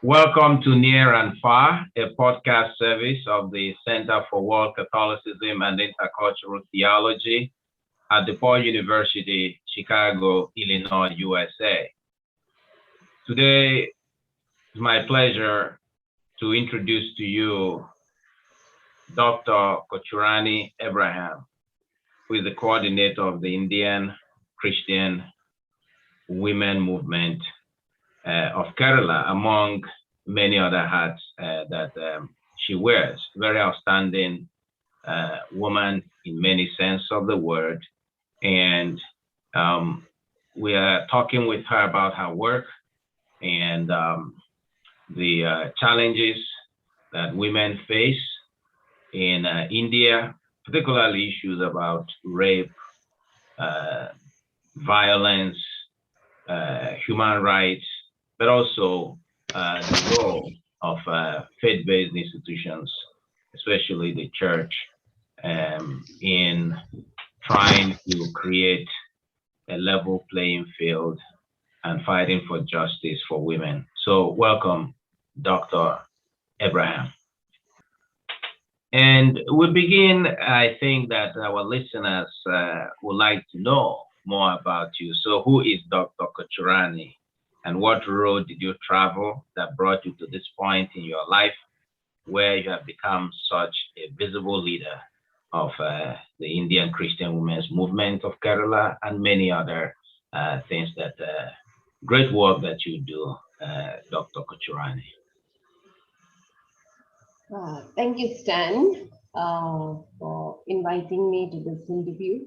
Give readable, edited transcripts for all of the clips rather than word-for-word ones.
Welcome to Near and Far, a podcast service of the Center for World Catholicism and Intercultural Theology at DePaul University, Chicago, Illinois, USA. Today, it's my pleasure to introduce to you Dr. Kochurani Abraham, who is the coordinator of the Indian Christian Women Movement of Kerala, among many other hats that she wears. Very outstanding woman in many sense of the word. And we are talking with her about her work and the challenges that women face in India, particularly issues about rape, violence, human rights, but also the role of faith-based institutions, especially the church, in trying to create a level playing field and fighting for justice for women. So welcome, Dr. Abraham. And we begin, I think that our listeners would like to know more about you. So who is Dr. Kochurani? And what road did you travel that brought you to this point in your life where you have become such a visible leader of the Indian Christian Women's Movement of Kerala and many other things that great work that you do, Dr. Kochurani. Thank you, Stan, for inviting me to this interview.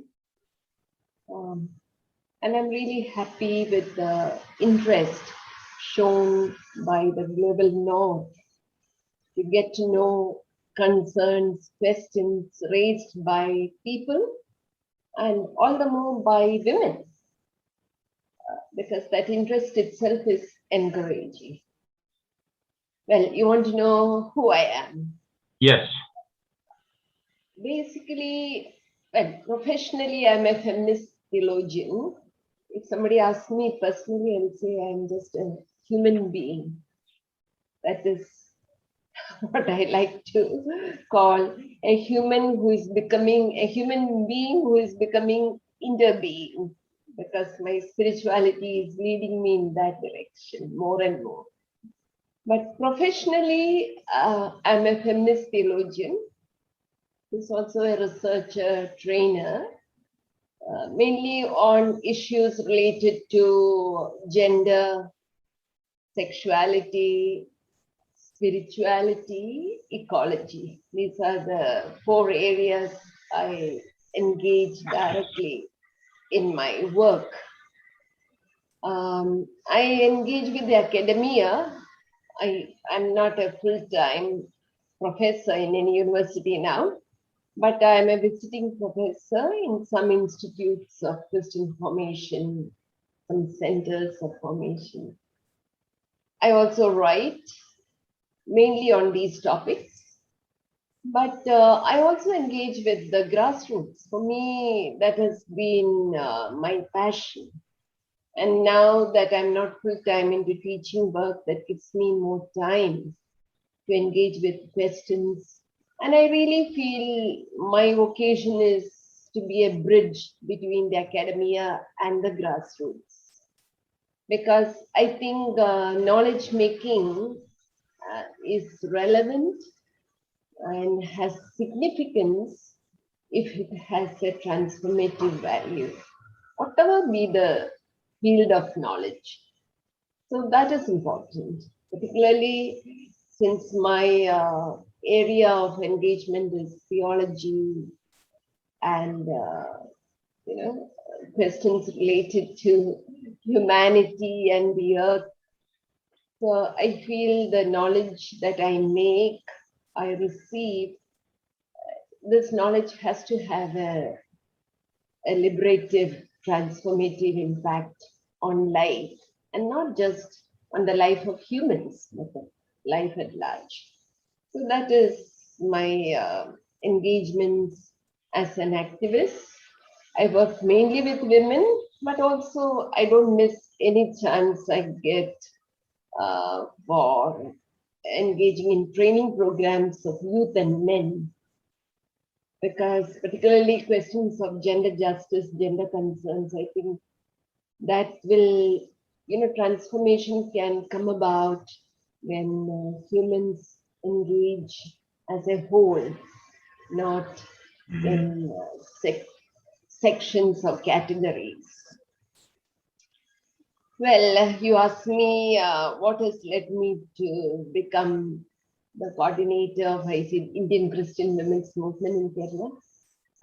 And I'm really happy with the interest shown by the global north to get to know concerns, questions raised by people and all the more by women, because that interest itself is encouraging. Well, you want to know who I am? Yes. Basically, well, professionally, I'm a feminist theologian. If somebody asks me personally, I would say I'm just a human being. That is what I like to call a human who is becoming a human being who is becoming interbeing, because my spirituality is leading me in that direction more and more. But professionally, I'm a feminist theologian. Who's also a researcher, trainer, mainly on issues related to gender, sexuality, spirituality, ecology. These are the 4 areas I engage directly in my work. I engage with the academia. I'm not a full-time professor in any university now, but I'm a visiting professor in some institutes of Christian formation, some centers of formation. I also write mainly on these topics, but I also engage with the grassroots. For me, that has been my passion. And now that I'm not full-time into teaching work, that gives me more time to engage with questions. And I really feel my vocation is to be a bridge between the academia and the grassroots. Because I think knowledge making is relevant and has significance if it has a transformative value, whatever be the field of knowledge. So that is important, particularly since my area of engagement is theology and questions related to humanity and the earth. So I feel the knowledge that I make, I receive, this knowledge has to have a liberative, transformative impact on life, and not just on the life of humans, but the life at large. So that is my engagements as an activist. I work mainly with women, but also I don't miss any chance I get for engaging in training programs of youth and men, because particularly questions of gender justice, gender concerns, I think that will, transformation can come about when humans engage as a whole, not in sections or categories. Well, you asked me what has led me to become the coordinator of Indian Christian Women's Movement in Kerala.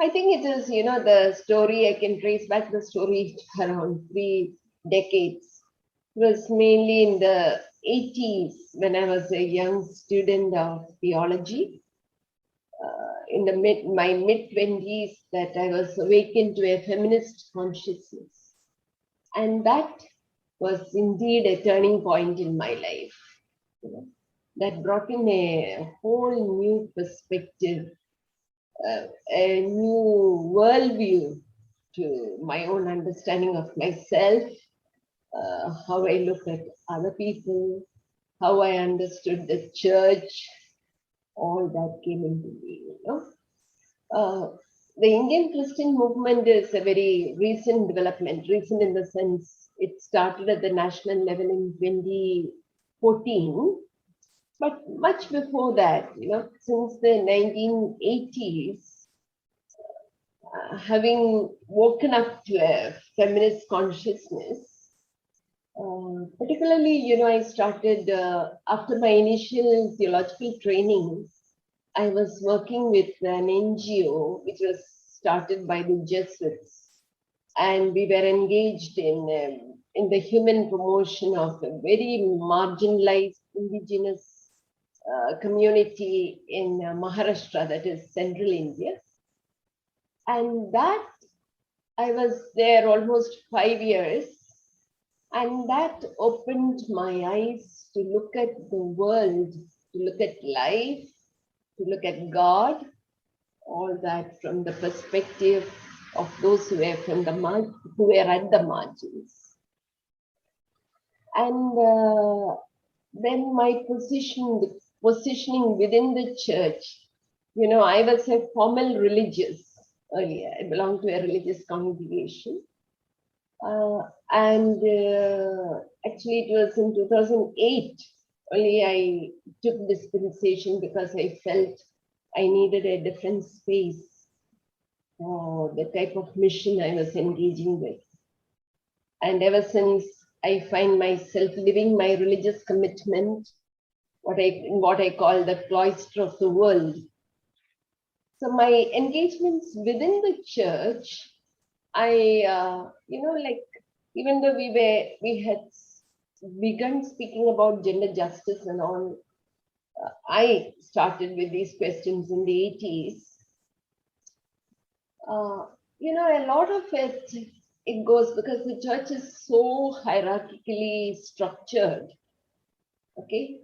I think it is, the story, I can trace back the story around 3 decades. It was mainly in the 80s when I was a young student of theology. In my mid-20s, that I was awakened to a feminist consciousness. And that was indeed a turning point in my life. That brought in a whole new perspective, a new worldview to my own understanding of myself, how I look at other people, how I understood the church, all that came into me, The Indian Christian movement is a very recent development, recent in the sense it started at the national level in 2014. But much before that, since the 1980s, having woken up to a feminist consciousness, particularly, I started, after my initial theological training, I was working with an NGO which was started by the Jesuits, and we were engaged in the human promotion of a very marginalized indigenous community in Maharashtra, that is central India. And that I was there almost 5 years, and that opened my eyes to look at the world, to look at life, to look at God, all that from the perspective of those who were who were at the margins. And then my positioning within the church, I was a formal religious earlier. I belonged to a religious congregation. Actually, it was in 2008 only I took dispensation because I felt I needed a different space for the type of mission I was engaging with. And ever since, I find myself living my religious commitment, what I call the cloister of the world. So my engagements within the church, even though we had begun speaking about gender justice and all, I started with these questions in the 80s. A lot of it goes because the church is so hierarchically structured. Okay.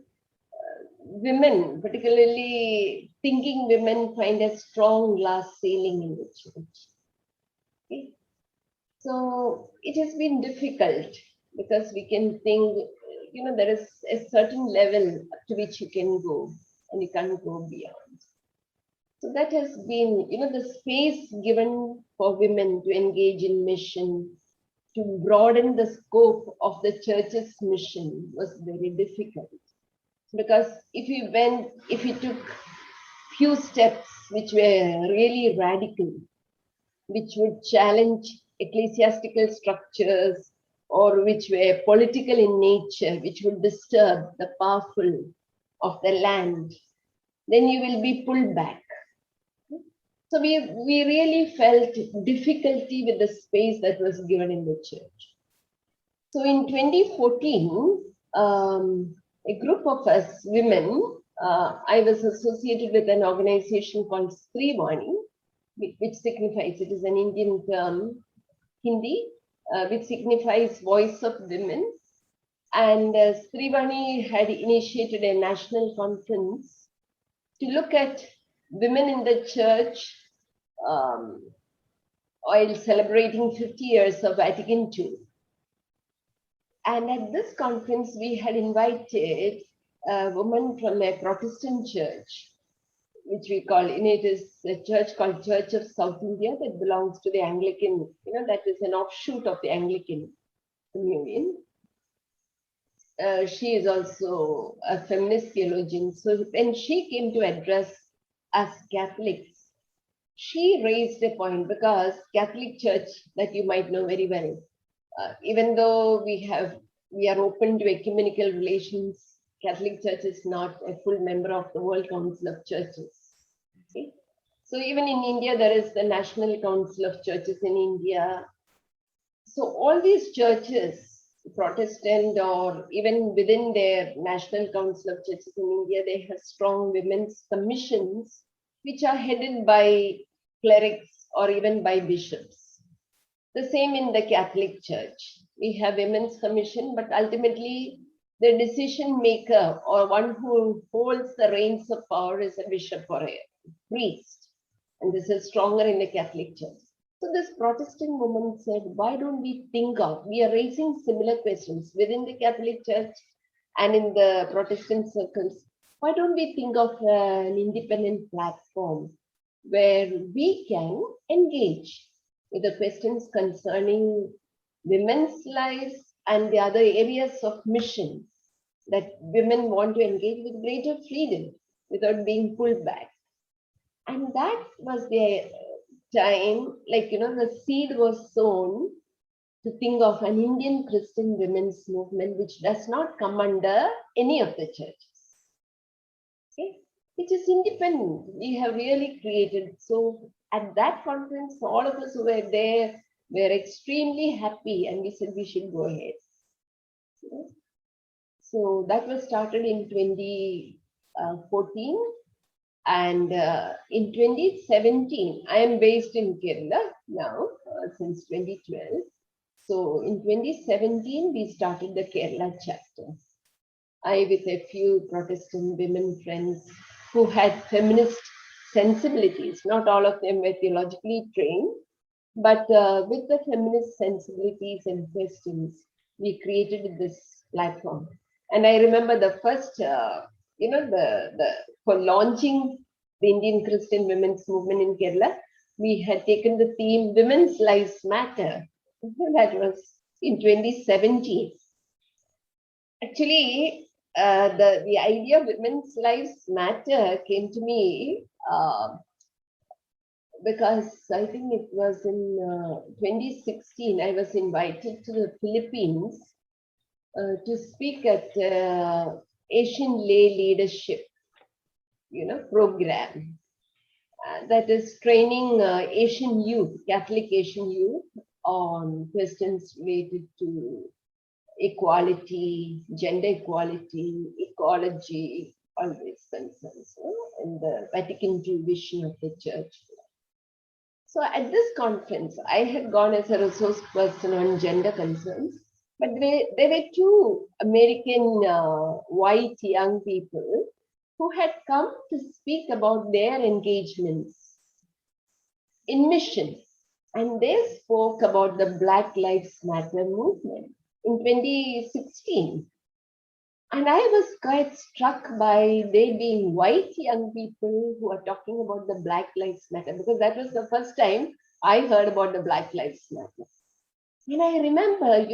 Women, particularly thinking women, find a strong glass ceiling in the church. Okay. So it has been difficult because we can think, there is a certain level to which you can go and you can't go beyond. So that has been, the space given for women to engage in mission, to broaden the scope of the church's mission was very difficult. Because if you took few steps which were really radical, which would challenge ecclesiastical structures or which were political in nature, which would disturb the powerful of the land, then you will be pulled back. So we really felt difficulty with the space that was given in the church. So in 2014, a group of us women, I was associated with an organization called Strivani, which signifies, it is an Indian term, Hindi, which signifies voice of women. And Strivani had initiated a national conference to look at women in the church while celebrating 50 years of Vatican II. And at this conference, we had invited a woman from a Protestant church, which we call, it is a church called Church of South India that belongs to the Anglican, that is an offshoot of the Anglican Communion. She is also a feminist theologian. So when she came to address us Catholics, she raised a point, because Catholic Church, that you might know very well, even though we are open to ecumenical relations, Catholic Church is not a full member of the World Council of Churches. Okay? So even in India, there is the National Council of Churches in India. So all these churches, Protestant or even within their National Council of Churches in India, they have strong women's commissions, which are headed by clerics or even by bishops. The same in the Catholic Church. We have women's commission, but ultimately the decision maker or one who holds the reins of power is a bishop or a priest. And this is stronger in the Catholic Church. So this Protestant woman said, why don't we are raising similar questions within the Catholic Church and in the Protestant circles. Why don't we think of an independent platform where we can engage with the questions concerning women's lives and the other areas of mission that women want to engage with greater freedom without being pulled back. And that was the time, the seed was sown to think of an Indian Christian women's movement, which does not come under any of the churches. Okay? Which is independent. We have really created. So at that conference, all of us who were there were extremely happy, and we said we should go ahead. Okay? So that was started in 2014. And in 2017, I am based in Kerala now since 2012. So in 2017, we started the Kerala chapter. I, with a few Protestant women friends who had feminist sensibilities, not all of them were theologically trained, but with the feminist sensibilities and questions, we created this platform. And I remember the first, for launching the Indian Christian women's movement in Kerala, we had taken the theme Women's Lives Matter. That was in 2017. Actually, the idea of Women's Lives Matter came to me because I think it was in 2016, I was invited to the Philippines to speak at Asian Lay Leadership, program that is training Asian youth, Catholic Asian youth, on questions related to equality, gender equality, ecology, all these concerns, and the Vatican II vision of the Church. So at this conference, I had gone as a resource person on gender concerns, but there were two American white young people who had come to speak about their engagements in mission. And they spoke about the Black Lives Matter movement in 2016. And I was quite struck by they being white young people who are talking about the Black Lives Matter, because that was the first time I heard about the Black Lives Matter. And I remember,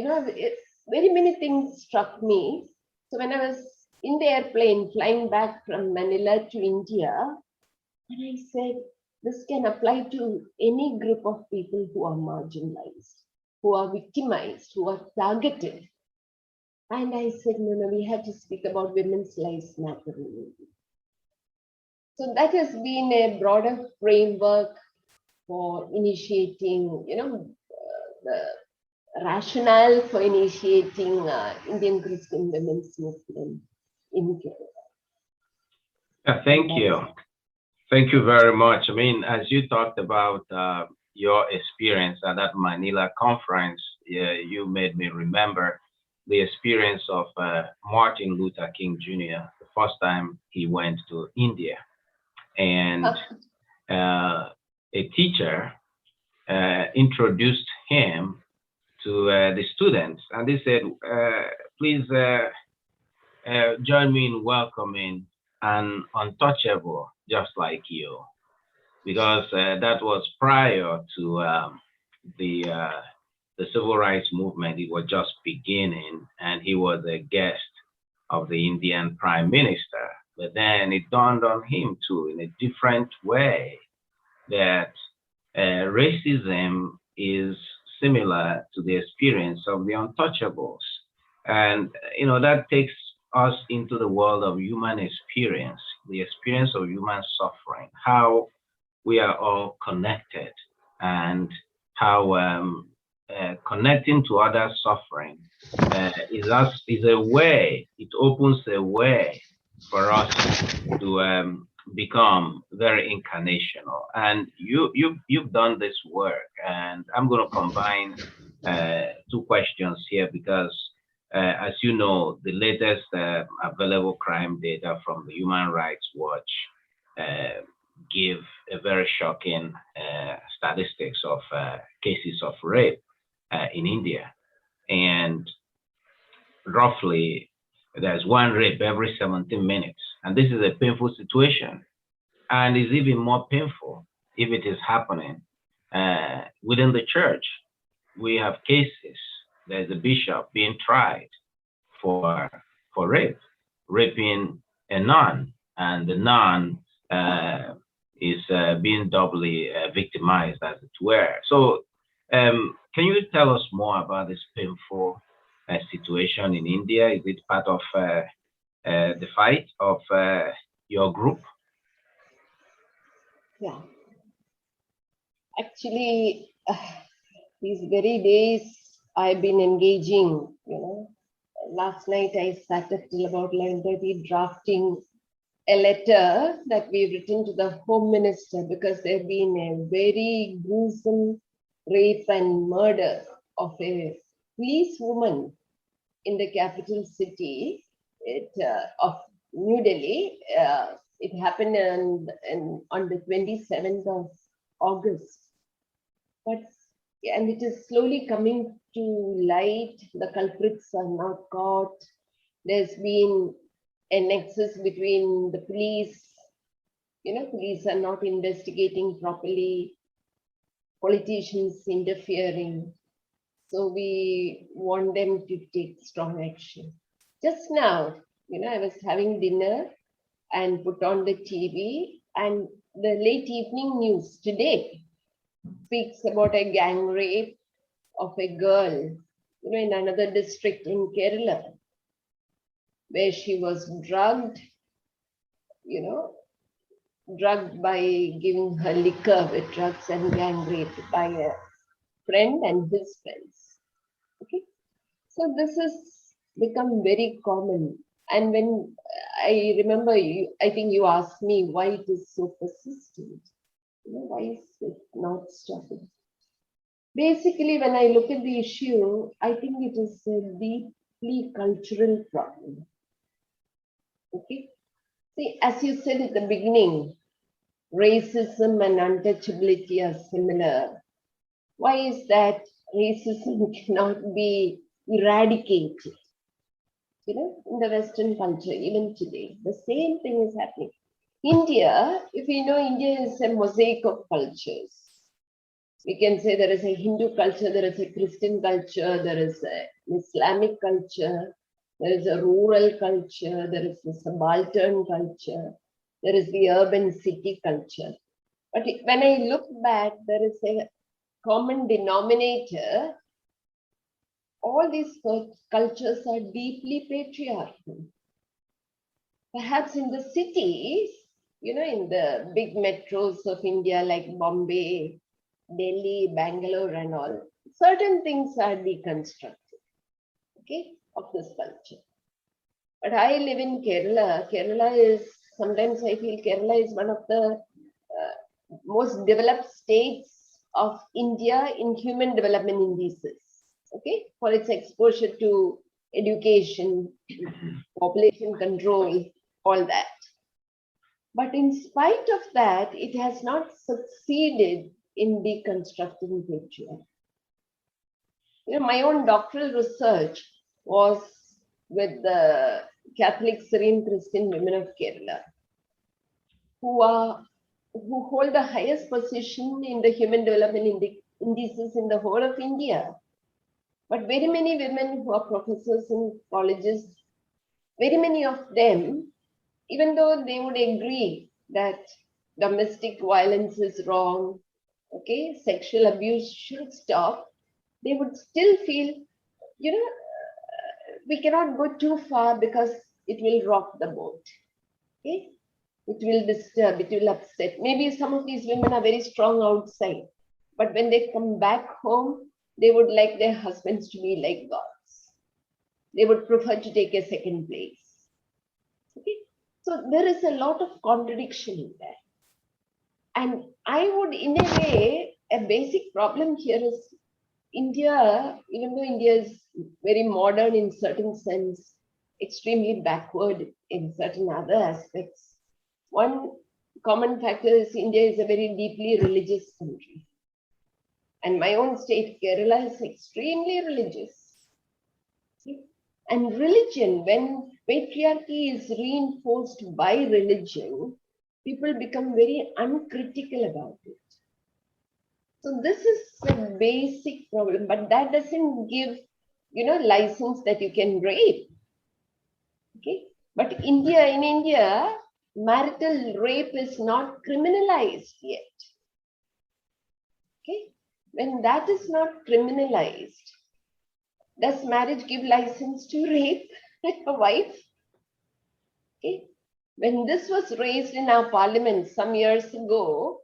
very many things struck me. So when I was in the airplane flying back from Manila to India, and I said, this can apply to any group of people who are marginalized, who are victimized, who are targeted. And I said, no, we have to speak about women's lives matter. So that has been a broader framework for initiating, the rationale for initiating Indian Christian women's movement in Kerala. Thank you. Thank you very much. I mean, as you talked about your experience at that Manila conference, you made me remember the experience of Martin Luther King Jr., the first time he went to India. And a teacher introduced him to the students, and they said, please join me in welcoming an untouchable just like you, because that was prior to the civil rights movement. It was just beginning, and he was a guest of the Indian Prime Minister. But then it dawned on him too, in a different way, that racism is similar to the experience of the untouchables. And, that takes us into the world of human experience, the experience of human suffering, how we are all connected, and how connecting to other suffering is a way, it opens a way for us to become very incarnational. And you've done this work, and I'm going to combine two questions here, because as you know, the latest available crime data from the Human Rights Watch give a very shocking statistics of cases of rape in India. And roughly, there's one rape every 17 minutes. And this is a painful situation. And it's even more painful if it is happening within the church. We have cases. There's a bishop being tried for rape, raping a nun, and the nun is being doubly victimized, as it were. So can you tell us more about this painful situation in India? Is it part of the fight of your group? Yeah. Actually, these very days I've been engaging, Last night I sat up till about 11:30 drafting a letter that we've written to the Home Minister, because there's been a very gruesome rape and murder of a policewoman in the capital city of New Delhi. It happened on the 27th of August. And it is slowly coming to light. The culprits are not caught. There's been a nexus between the police. Police are not investigating properly. Politicians interfering. So we want them to take strong action. Just now, I was having dinner and put on the TV, and the late evening news today speaks about a gang rape of a girl, in another district in Kerala, where she was drugged, drugged by giving her liquor with drugs, and gang raped by a friend and his friends. Okay, so this has become very common. And when I remember I think you asked me why it is so persistent. Why is it not stopping? Basically, when I look at the issue, I think it is a deeply cultural problem. Okay, see, as you said at the beginning, racism and untouchability are similar. Why is that racism cannot be eradicated? In the Western culture, even today, the same thing is happening. India, if we know, India is a mosaic of cultures. We can say there is a Hindu culture, there is a Christian culture, there is an Islamic culture, there is a rural culture, there is a subaltern culture, there is the urban city culture. But when I look back, there is a common denominator. All these cultures are deeply patriarchal. Perhaps in the cities, in the big metros of India like Bombay, Delhi, Bangalore and all, certain things are deconstructed, of this culture. But I live in Kerala. Kerala is, sometimes I feel Kerala is one of the most developed states of India in human development indices. For its exposure to education, population control, all that. But in spite of that, it has not succeeded in deconstructing patriarchy. My own doctoral research was with the Catholic Syrian Christian women of Kerala, who hold the highest position in the human development indices in the whole of India. But very many women who are professors in colleges, very many of them, even though they would agree that domestic violence is wrong, okay, sexual abuse should stop, they would still feel, we cannot go too far because it will rock the boat. Okay? It will disturb, it will upset. Maybe some of these women are very strong outside, but when they come back home, they would like their husbands to be like gods. They would prefer to take a second place. Okay? So there is a lot of contradiction in there. And I would, in a way, a basic problem here is India, even though India is very modern in certain sense, extremely backward in certain other aspects. One common factor is India is a very deeply religious country. And my own state, Kerala, is extremely religious. And religion, when patriarchy is reinforced by religion, people become very uncritical about it. So this is a basic problem, but that doesn't give, license that you can rape. Okay, but in India, marital rape is not criminalized yet. Okay, when that is not criminalized, does marriage give license to rape a wife? Okay, when this was raised in our parliament some years ago,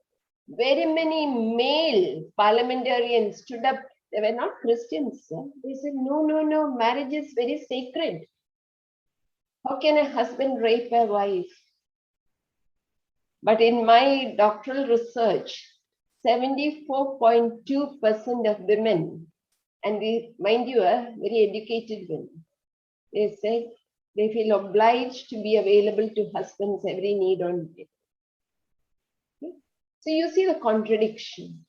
very many male parliamentarians stood up. They were not Christians. They said, no, marriage is very sacred. How can a husband rape a wife? But in my doctoral research, 74.2% of women, and mind you, very educated women, they said they feel obliged to be available to husbands' every need on it. Okay? So you see the contradiction.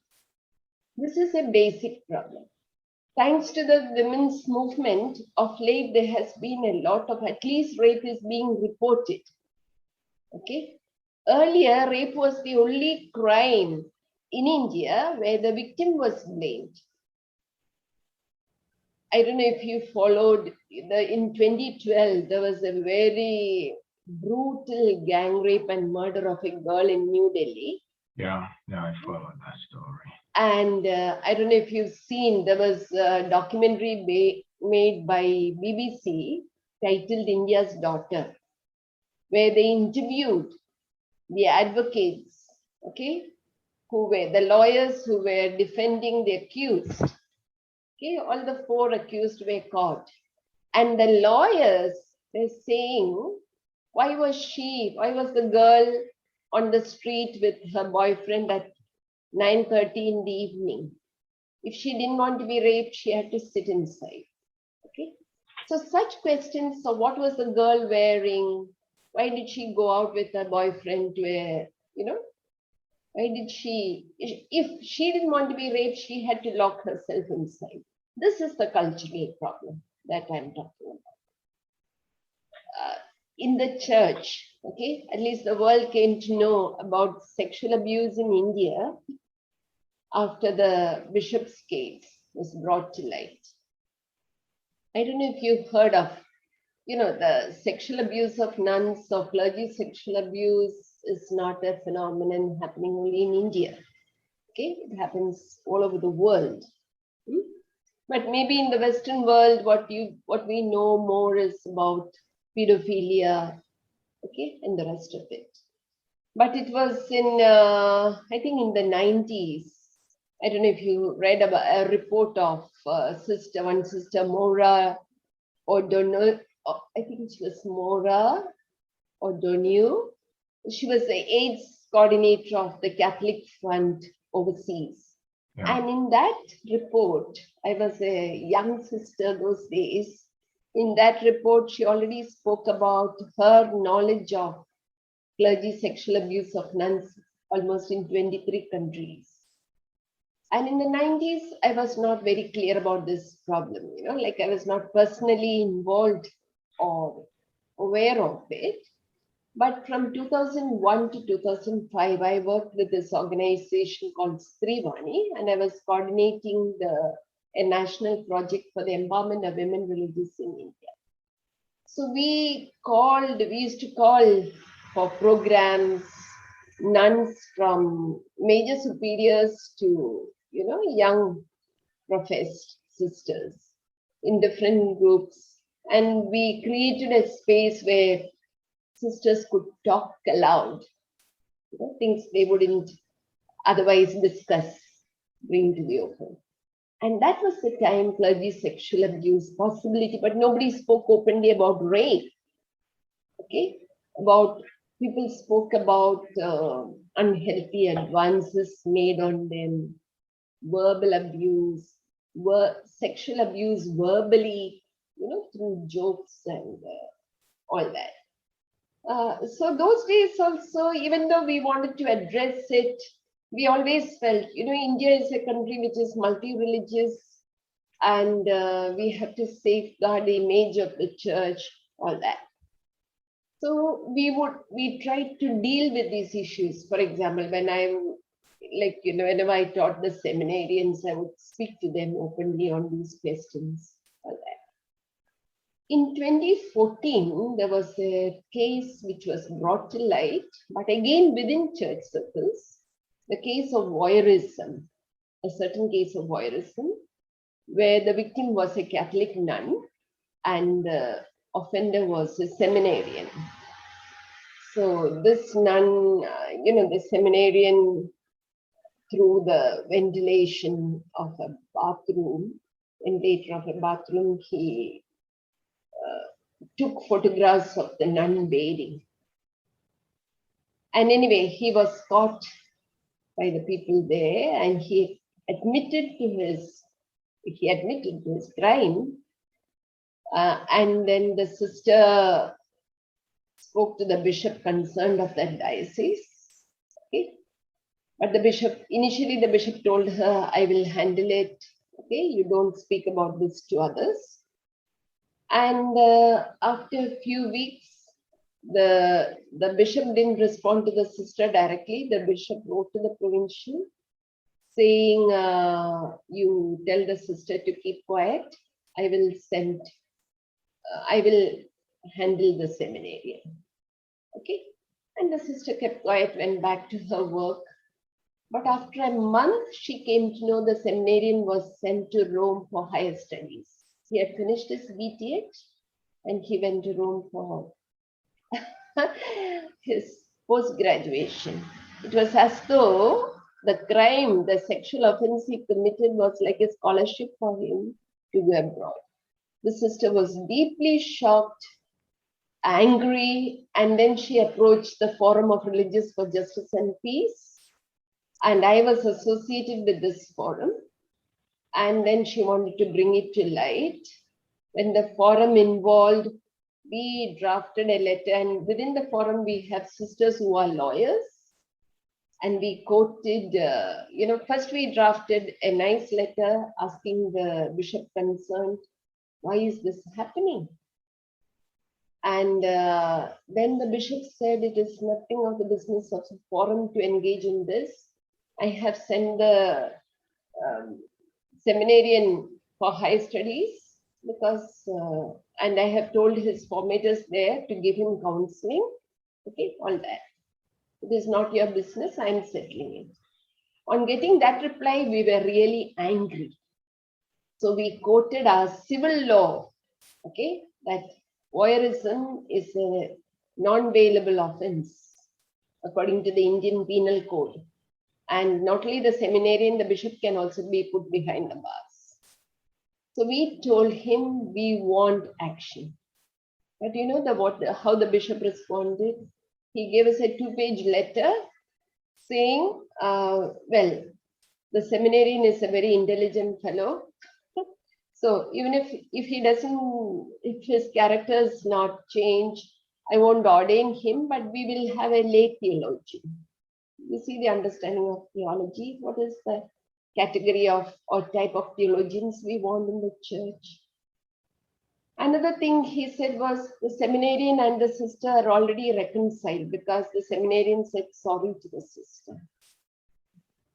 This is a basic problem. Thanks to the women's movement, of late there has been a lot of, at least rape is being reported. Okay. Earlier, rape was the only crime in India where the victim was blamed. I don't know if you followed, in 2012, there was a very brutal gang rape and murder of a girl in New Delhi. Yeah, I followed that story. And I don't know if you've seen, there was a documentary made by BBC titled India's Daughter, where they interviewed the advocates, okay, who were the lawyers who were defending the accused. Okay, all the 4 accused were caught. And the lawyers were saying, why was the girl on the street with her boyfriend at 9:30 in the evening? If she didn't want to be raped, she had to sit inside. Okay. So such questions, so what was the girl wearing? Why did she go out with her boyfriend to why did she, if she didn't want to be raped, she had to lock herself inside. This is the cultural problem that I'm talking about. In the church, okay, at least the world came to know about sexual abuse in India after the bishop's case was brought to light. I don't know if you've heard of, the sexual abuse of nuns or clergy. Sexual abuse is not a phenomenon happening only in India. Okay, it happens all over the world. But maybe in the Western world, what we know more is about pedophilia, okay, and the rest of it. But it was in, I think in the 90s, I don't know if you read about a report of one sister, Maura O'Donnell, I think she was Maura O'Donnell. She was the AIDS coordinator of the Catholic Front overseas. Yeah. And in that report, I was a young sister those days. In that report, she already spoke about her knowledge of clergy sexual abuse of nuns almost in 23 countries. And in the 90s, I was not very clear about this problem, like I was not personally involved or aware of it. But from 2001 to 2005, I worked with this organization called Strivani, and I was coordinating a national project for the empowerment of women religious in India. So we used to call for programs, nuns from major superiors to, young professed sisters in different groups. And we created a space where sisters could talk aloud, things they wouldn't otherwise discuss, bring to the open. And that was the time clergy sexual abuse possibility, but nobody spoke openly about rape. Okay, people spoke about unhealthy advances made on them, verbal abuse, sexual abuse verbally, through jokes and all that. So those days also, even though we wanted to address it, we always felt, India is a country which is multi-religious, and we have to safeguard the image of the church, all that. So we tried to deal with these issues. For example, whenever I taught the seminarians, I would speak to them openly on these questions, all that. In 2014, there was a case which was brought to light, but again within church circles, the case of voyeurism, a certain case of voyeurism, where the victim was a Catholic nun and the offender was a seminarian. So this nun, the seminarian, through the ventilation of a bathroom, he took photographs of the nun bathing. And anyway, he was caught by the people there, and he admitted to his crime. And then the sister spoke to the bishop concerned of that diocese. Okay. But initially the bishop told her, I will handle it. Okay, you don't speak about this to others. And after a few weeks, the bishop didn't respond to the sister directly. The bishop wrote to the provincial saying, you tell the sister to keep quiet. I will handle the seminarian. Okay. And the sister kept quiet, went back to her work. But after a month, she came to know the seminarian was sent to Rome for higher studies. He had finished his BTH and he went to Rome for his post-graduation. It was as though the sexual offense he committed was like a scholarship for him to go abroad. The sister was deeply shocked, angry, and then she approached the Forum of Religious for Justice and Peace. And I was associated with this forum. And then she wanted to bring it to light. When the forum involved, we drafted a letter, and within the forum, we have sisters who are lawyers. And we quoted, first we drafted a nice letter asking the bishop concerned, why is this happening? And then the bishop said, it is nothing of the business of the forum to engage in this. I have sent the seminarian for higher studies because, and I have told his formators there to give him counseling. Okay, all that. It is not your business, I am settling it. On getting that reply, we were really angry. So we quoted our civil law, okay, that voyeurism is a non-bailable offense according to the Indian Penal Code. And not only the seminarian, the bishop can also be put behind the bars. So we told him we want action. But you know how the bishop responded? He gave us a 2-page letter saying, well, the seminarian is a very intelligent fellow. So even if his character is not changed, I won't ordain him, but we will have a lay theologian. You see the understanding of theology. What is the category of or type of theologians we want in the church. Another thing he said was the seminarian and the sister are already reconciled because the seminarian said sorry to the sister.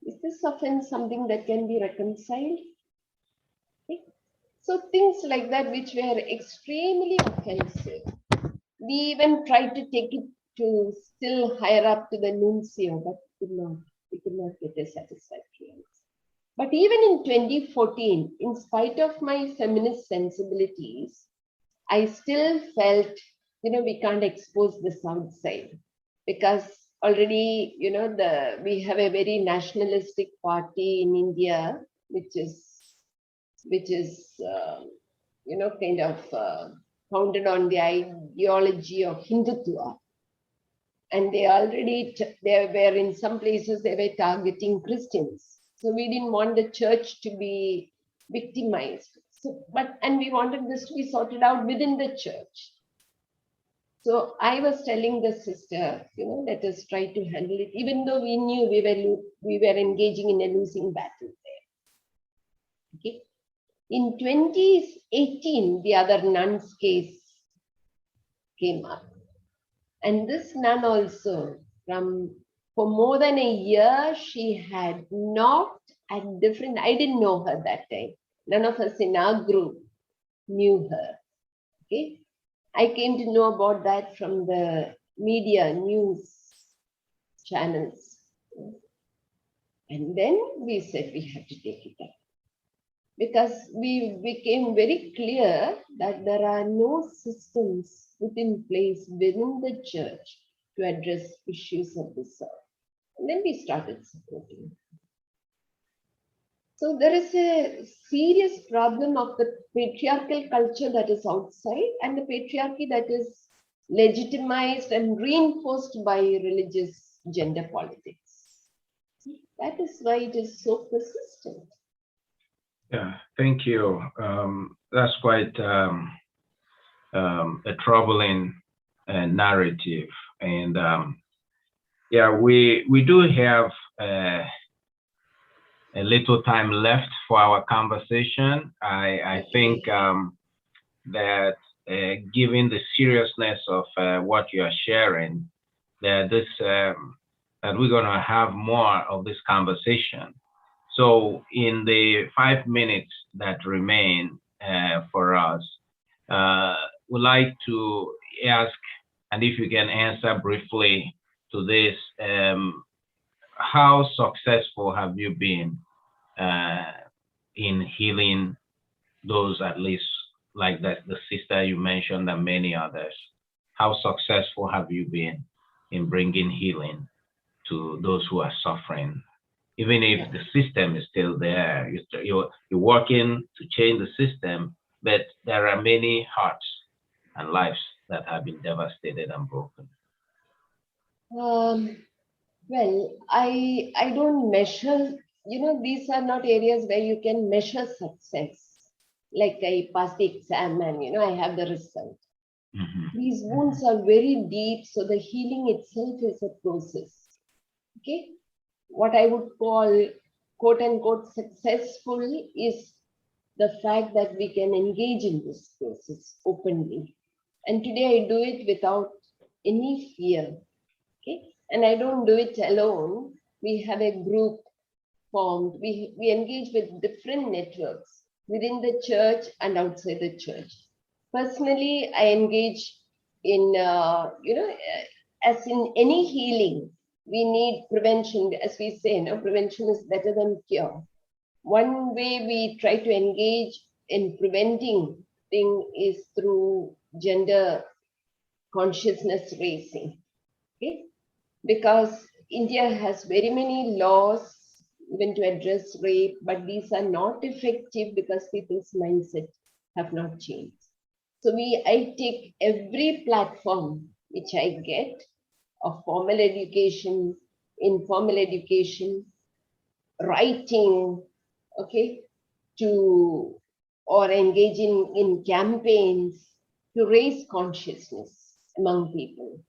Is this offense something that can be reconciled? Okay. So things like that which were extremely offensive. We even tried to take it to still higher up to the nuncio, but we could not get a satisfactory answer. But even in 2014, in spite of my feminist sensibilities, I still felt, we can't expose this outside because already, we have a very nationalistic party in India, which is kind of founded on the ideology of Hindutva. And they were in some places, they were targeting Christians. So we didn't want the church to be victimized. And we wanted this to be sorted out within the church. So I was telling the sister, let us try to handle it, even though we knew we were engaging in a losing battle there. Okay. In 2018, the other nun's case came up. And this nun also, for more than a year, she had knocked at different, I didn't know her that time. None of us in our group knew her. Okay. I came to know about that from the media news channels. And then we said we had to take it up. Because we became very clear that there are no systems put in place within the church to address issues of this sort. And then we started supporting. So there is a serious problem of the patriarchal culture that is outside and the patriarchy that is legitimized and reinforced by religious gender politics. That is why it is so persistent. Yeah, thank you. That's quite a troubling narrative, and yeah, we do have a little time left for our conversation. I think that given the seriousness of what you are sharing, that that we're going to have more of this conversation. So in the 5 minutes that remain for us, we'd like to ask, and if you can answer briefly to this, how successful have you been in healing those, at least like that, the sister you mentioned and many others? How successful have you been in bringing healing to those who are suffering? Even if the system is still there, you're working to change the system, but there are many hearts and lives that have been devastated and broken. Well, I don't measure, these are not areas where you can measure success. Like I passed the exam and, I have the result. Mm-hmm. These wounds are very deep, so the healing itself is a process. Okay. What I would call, quote unquote, successful is the fact that we can engage in this process openly. And today I do it without any fear. Okay. And I don't do it alone. We have a group formed. We engage with different networks within the church and outside the church. Personally, I engage in, as in any healing, we need prevention. As we say, prevention is better than cure. One way we try to engage in preventing things is through gender consciousness raising. Okay? Because India has very many laws even to address rape, but these are not effective because people's mindset have not changed. So I take every platform which I get of formal education, informal education, writing, okay, or engaging in campaigns to raise consciousness among people,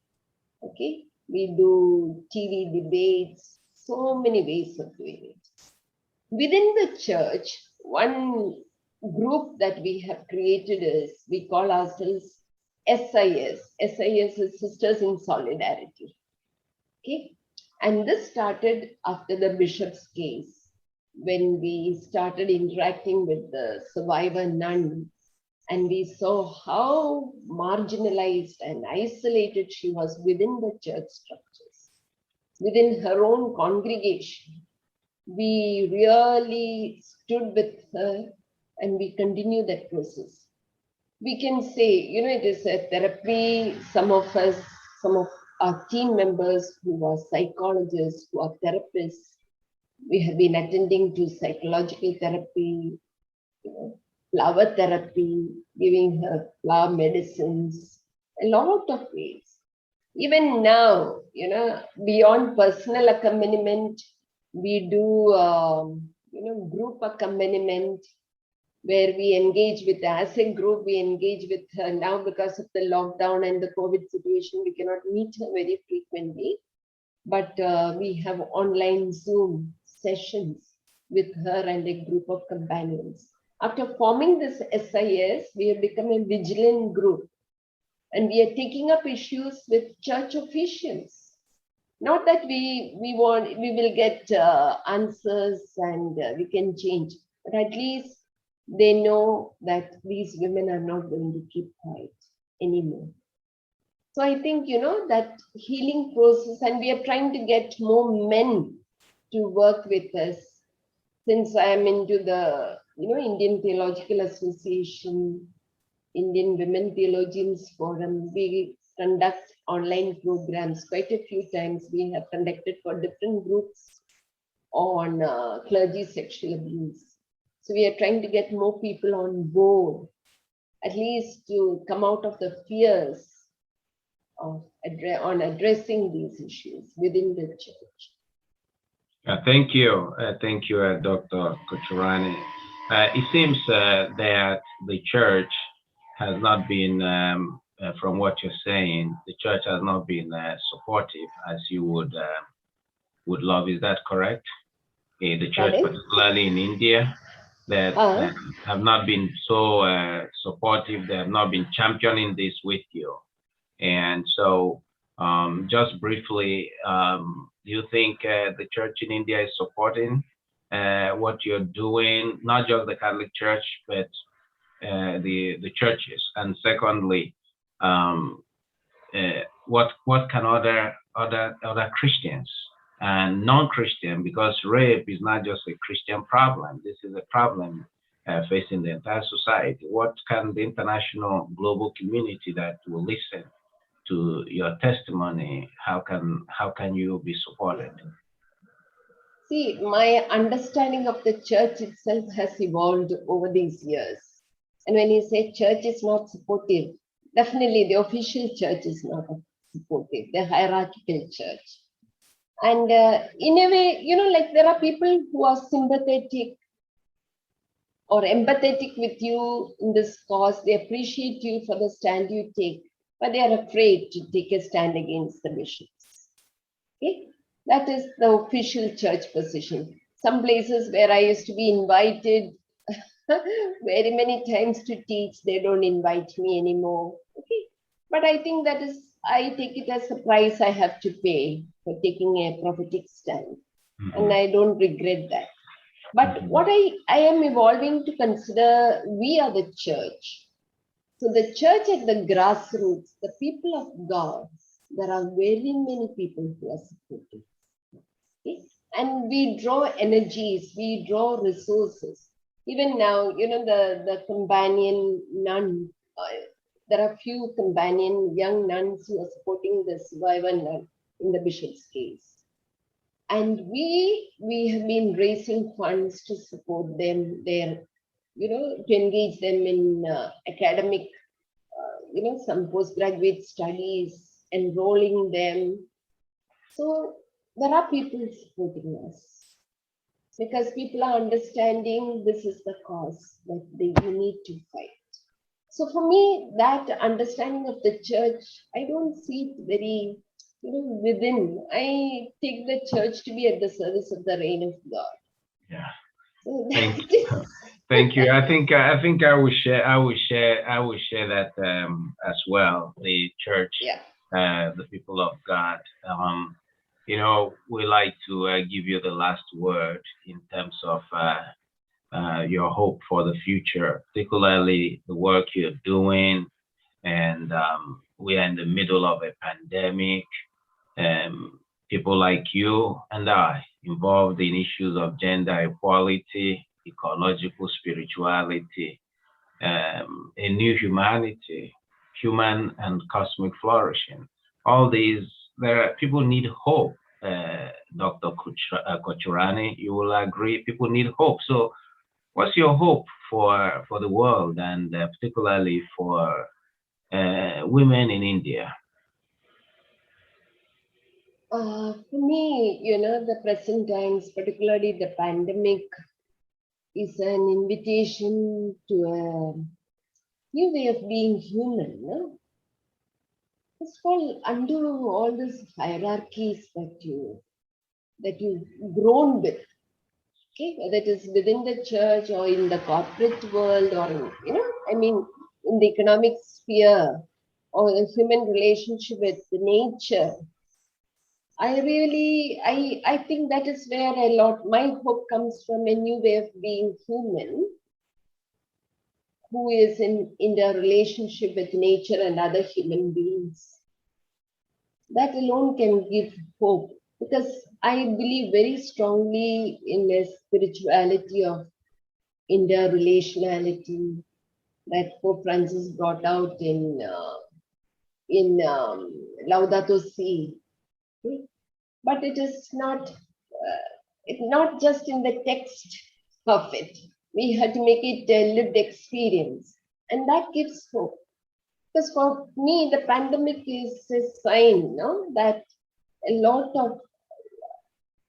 okay. We do TV debates, so many ways of doing it. Within the church, one group that we have created is, we call ourselves SIS. SIS is Sisters in Solidarity. Okay. And this started after the bishop's case, when we started interacting with the survivor nun, and we saw how marginalized and isolated she was within the church structures, within her own congregation. We really stood with her and we continue that process. We can say, it is a therapy. Some of our team members who are psychologists, who are therapists, we have been attending to psychological therapy, flower therapy, giving her flower medicines, a lot of ways. Even now, beyond personal accompaniment, we do, group accompaniment, where we engage with, as a group, we engage with her. Now, because of the lockdown and the COVID situation, we cannot meet her very frequently, but we have online Zoom sessions with her and a group of companions. After forming this SIS, we have become a vigilant group, and we are taking up issues with church officials. Not that we will get answers and we can change, but at least they know that these women are not going to keep quiet anymore. So I think, that healing process, and we are trying to get more men to work with us. Since I am into the, Indian Theological Association, Indian Women Theologians Forum, we conduct online programs quite a few times. We have conducted for different groups on clergy sexual abuse. So we are trying to get more people on board, at least to come out of the fears of addressing these issues within the church. Thank you. Thank you, Dr. Kochurani. It seems that the church has not been, from what you're saying, the church has not been supportive as you would love. Is that correct? The church, particularly in India, that have not been so supportive. They have not been championing this with you. And so, just briefly, do you think the church in India is supporting what you're doing, not just the Catholic Church, but the churches? And secondly, what can other Christians and non-Christian, because rape is not just a Christian problem, this is a problem facing the entire society. What can the international global community that will listen to your testimony, how can you be supported? See, my understanding of the church itself has evolved over these years. And when you say church is not supportive, definitely the official church is not supportive, the hierarchical church. And in a way, there are people who are sympathetic or empathetic with you in this cause. They appreciate you for the stand you take, but they are afraid to take a stand against the bishops. Okay? That is the official church position. Some places where I used to be invited very many times to teach, they don't invite me anymore. Okay? But I think I take it as a price I have to pay for taking a prophetic stand. And I don't regret that. But what I am evolving to consider, we are the church. So the church at the grassroots, the people of God, there are very many people who are supportive. Okay? And we draw energies, we draw resources. Even now, the companion nun, there are few companion young nuns who are supporting the survivor nun in the bishop's case. And we have been raising funds to support them there, to engage them in academic, some postgraduate studies, enrolling them. So there are people supporting us because people are understanding this is the cause that you need to fight. So for me, that understanding of the church, I don't see it very, within. I take the church to be at the service of the reign of God. Yeah. So Thank that is, thank you. I think I will share that as well. The church, yeah. the people of God. We like to give you the last word in terms of your hope for the future, particularly the work you're doing. And we are in the middle of a pandemic. People like you and I involved in issues of gender equality, ecological spirituality, a new humanity, human and cosmic flourishing. All these, people need hope. Dr. Kochurani, you will agree, people need hope. So what's your hope for the world, and particularly for women in India? For me, the present times, particularly the pandemic, is an invitation to a new way of being human. No? First of all, undo all these hierarchies that you've grown with. Okay, whether it is within the church or in the corporate world, or in the economic sphere, or the human relationship with nature. I think that is where my hope comes from, a new way of being human, who is in their relationship with nature and other human beings. That alone can give hope, because I believe very strongly in a spirituality of interrelationality that Pope Francis brought out in Laudato Si. Okay? But it is not just in the text of it. We have to make it a lived experience, and that gives hope. Because for me, the pandemic is a sign, that a lot of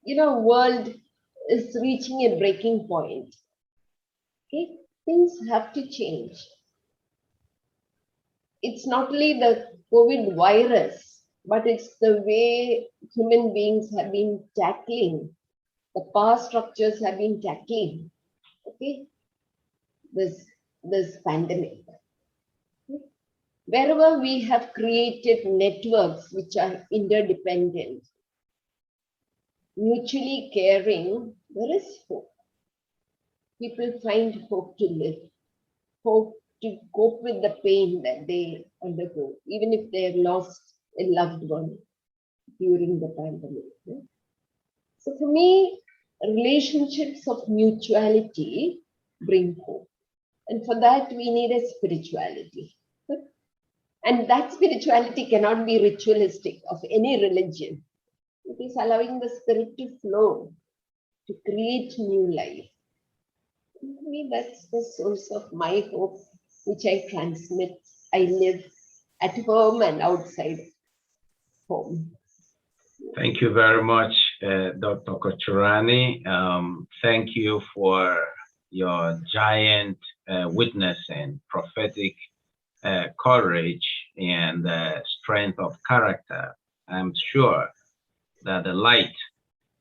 world is reaching a breaking point. Okay, things have to change. It's not only the COVID virus, but it's the way human beings have been tackling, the power structures have been tackling, okay, this pandemic. Wherever we have created networks which are interdependent, mutually caring, there is hope. People find hope to live, hope to cope with the pain that they undergo, even if they have lost a loved one during the pandemic. So for me, relationships of mutuality bring hope. And for that, we need a spirituality. And that spirituality cannot be ritualistic of any religion. It is allowing the spirit to flow, to create new life. For me, that's the source of my hope, which I transmit. I live at home and outside home. Thank you very much, Dr. Kochurani. Thank you for your giant witnessing, prophetic courage, and strength of character. I'm sure that the light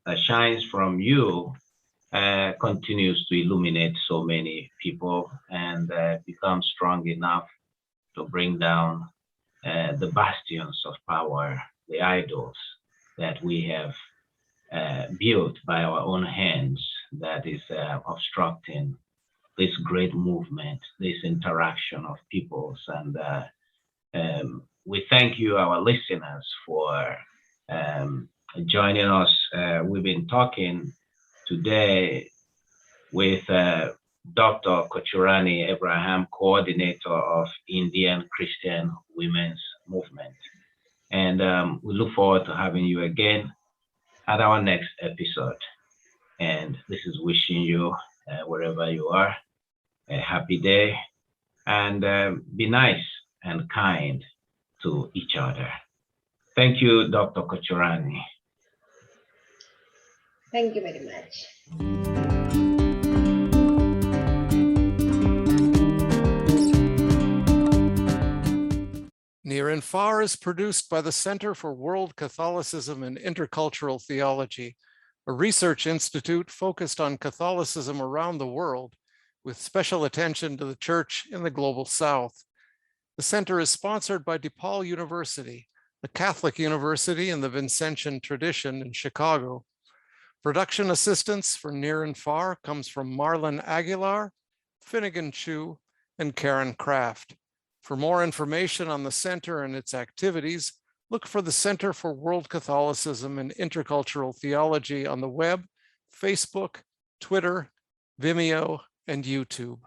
that shines from you continues to illuminate so many people, and become strong enough to bring down the bastions of power, the idols that we have built by our own hands, that is obstructing this great movement, this interaction of peoples. And we thank you, our listeners, for joining us. We've been talking today with Dr. Kochurani Abraham, coordinator of Indian Christian Women's Movement. And we look forward to having you again at our next episode. And this is wishing you, wherever you are, a happy day, and be nice and kind to each other. Thank you, Dr. Kochurani. Thank you very much. Near and Far is produced by the Center for World Catholicism and Intercultural Theology, a research institute focused on Catholicism around the world, with special attention to the Church in the Global South. The center is sponsored by DePaul University, a Catholic university in the Vincentian tradition in Chicago. Production assistance for Near and Far comes from Marlon Aguilar, Finnegan Chu, and Karen Kraft. For more information on the center and its activities, look for the Center for World Catholicism and Intercultural Theology on the web, Facebook, Twitter, Vimeo, and YouTube.